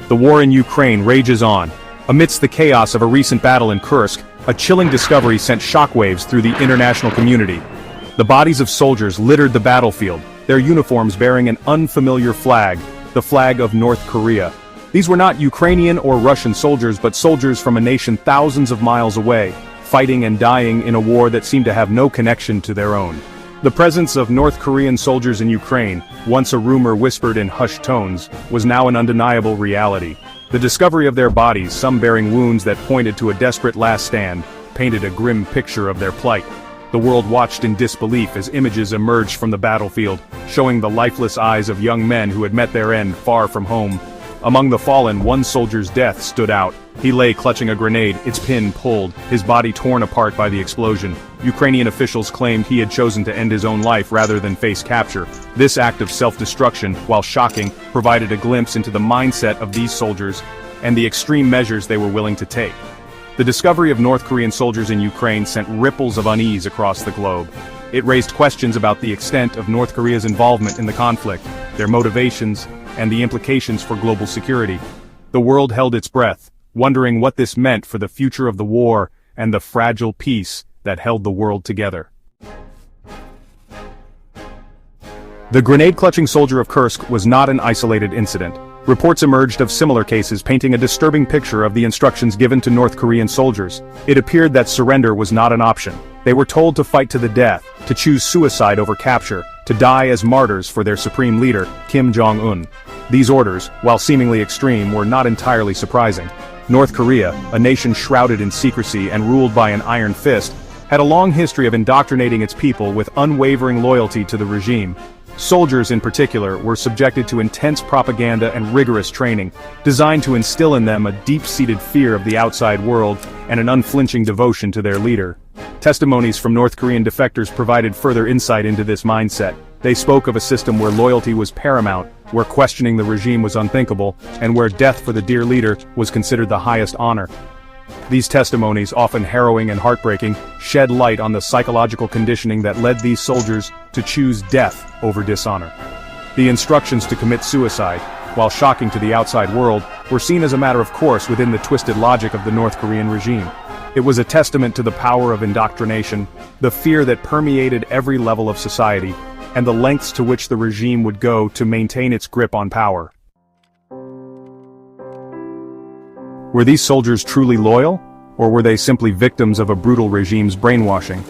The war in Ukraine rages on. Amidst the chaos of a recent battle in Kursk, a chilling discovery sent shockwaves through the international community. The bodies of soldiers littered the battlefield, their uniforms bearing an unfamiliar flag, the flag of North Korea. These were not Ukrainian or Russian soldiers but soldiers from a nation thousands of miles away, fighting and dying in a war that seemed to have no connection to their own. The presence of North Korean soldiers in Ukraine, once a rumor whispered in hushed tones, was now an undeniable reality. The discovery of their bodies, some bearing wounds that pointed to a desperate last stand, painted a grim picture of their plight. The world watched in disbelief as images emerged from the battlefield, showing the lifeless eyes of young men who had met their end far from home. Among the fallen, one soldier's death stood out. He lay clutching a grenade, its pin pulled, his body torn apart by the explosion. Ukrainian officials claimed he had chosen to end his own life rather than face capture. This act of self-destruction, while shocking, provided a glimpse into the mindset of these soldiers and the extreme measures they were willing to take. The discovery of North Korean soldiers in Ukraine sent ripples of unease across the globe. It raised questions about the extent of North Korea's involvement in the conflict, their motivations, and the implications for global security. The world held its breath, wondering what this meant for the future of the war and the fragile peace that held the world together. The grenade-clutching soldier of Kursk was not an isolated incident. Reports emerged of similar cases painting a disturbing picture of the instructions given to North Korean soldiers. It appeared that surrender was not an option. They were told to fight to the death, to choose suicide over capture, to die as martyrs for their supreme leader, Kim Jong-un. These orders, while seemingly extreme, were not entirely surprising. North Korea, a nation shrouded in secrecy and ruled by an iron fist, had a long history of indoctrinating its people with unwavering loyalty to the regime. Soldiers in particular were subjected to intense propaganda and rigorous training, designed to instill in them a deep-seated fear of the outside world and an unflinching devotion to their leader. Testimonies from North Korean defectors provided further insight into this mindset. They spoke of a system where loyalty was paramount, where questioning the regime was unthinkable, and where death for the dear leader was considered the highest honor. These testimonies, often harrowing and heartbreaking, shed light on the psychological conditioning that led these soldiers to choose death over dishonor. The instructions to commit suicide, while shocking to the outside world, were seen as a matter of course within the twisted logic of the North Korean regime. It was a testament to the power of indoctrination, the fear that permeated every level of society, and the lengths to which the regime would go to maintain its grip on power. Were these soldiers truly loyal, or were they simply victims of a brutal regime's brainwashing?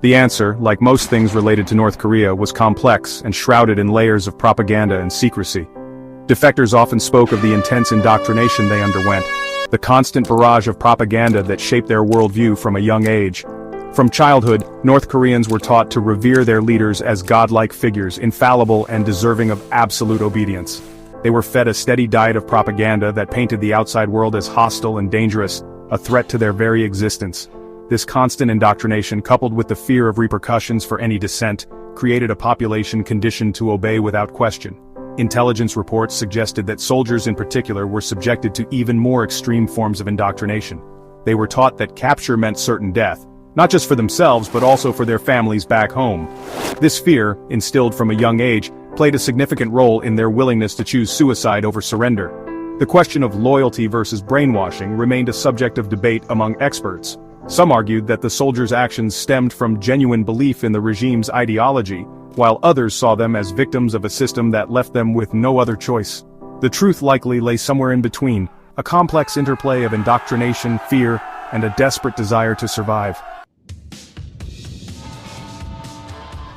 The answer, like most things related to North Korea, was complex and shrouded in layers of propaganda and secrecy. Defectors often spoke of the intense indoctrination they underwent, the constant barrage of propaganda that shaped their worldview from a young age. From childhood, North Koreans were taught to revere their leaders as godlike figures, infallible and deserving of absolute obedience. They were fed a steady diet of propaganda that painted the outside world as hostile and dangerous, a threat to their very existence. This constant indoctrination, coupled with the fear of repercussions for any dissent, created a population conditioned to obey without question. Intelligence reports suggested that soldiers in particular were subjected to even more extreme forms of indoctrination. They were taught that capture meant certain death, not just for themselves but also for their families back home. This fear, instilled from a young age, played a significant role in their willingness to choose suicide over surrender. The question of loyalty versus brainwashing remained a subject of debate among experts. Some argued that the soldiers' actions stemmed from genuine belief in the regime's ideology, while others saw them as victims of a system that left them with no other choice. The truth likely lay somewhere in between, a complex interplay of indoctrination, fear, and a desperate desire to survive.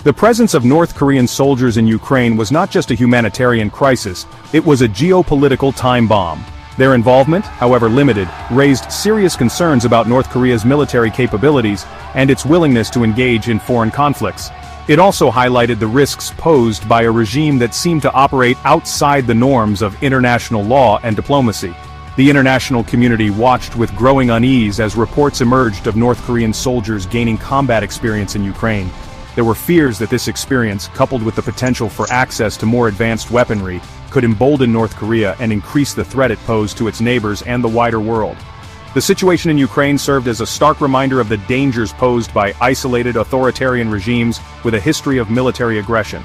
The presence of North Korean soldiers in Ukraine was not just a humanitarian crisis, it was a geopolitical time bomb. Their involvement, however limited, raised serious concerns about North Korea's military capabilities and its willingness to engage in foreign conflicts. It also highlighted the risks posed by a regime that seemed to operate outside the norms of international law and diplomacy. The international community watched with growing unease as reports emerged of North Korean soldiers gaining combat experience in Ukraine. There were fears that this experience, coupled with the potential for access to more advanced weaponry, could embolden North Korea and increase the threat it posed to its neighbors and the wider world. The situation in Ukraine served as a stark reminder of the dangers posed by isolated authoritarian regimes with a history of military aggression.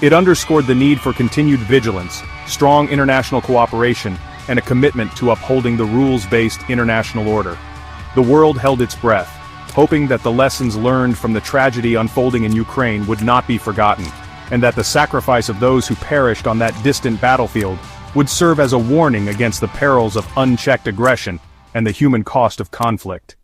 It underscored the need for continued vigilance, strong international cooperation, and a commitment to upholding the rules-based international order. The world held its breath, hoping that the lessons learned from the tragedy unfolding in Ukraine would not be forgotten, and that the sacrifice of those who perished on that distant battlefield would serve as a warning against the perils of unchecked aggression and the human cost of conflict.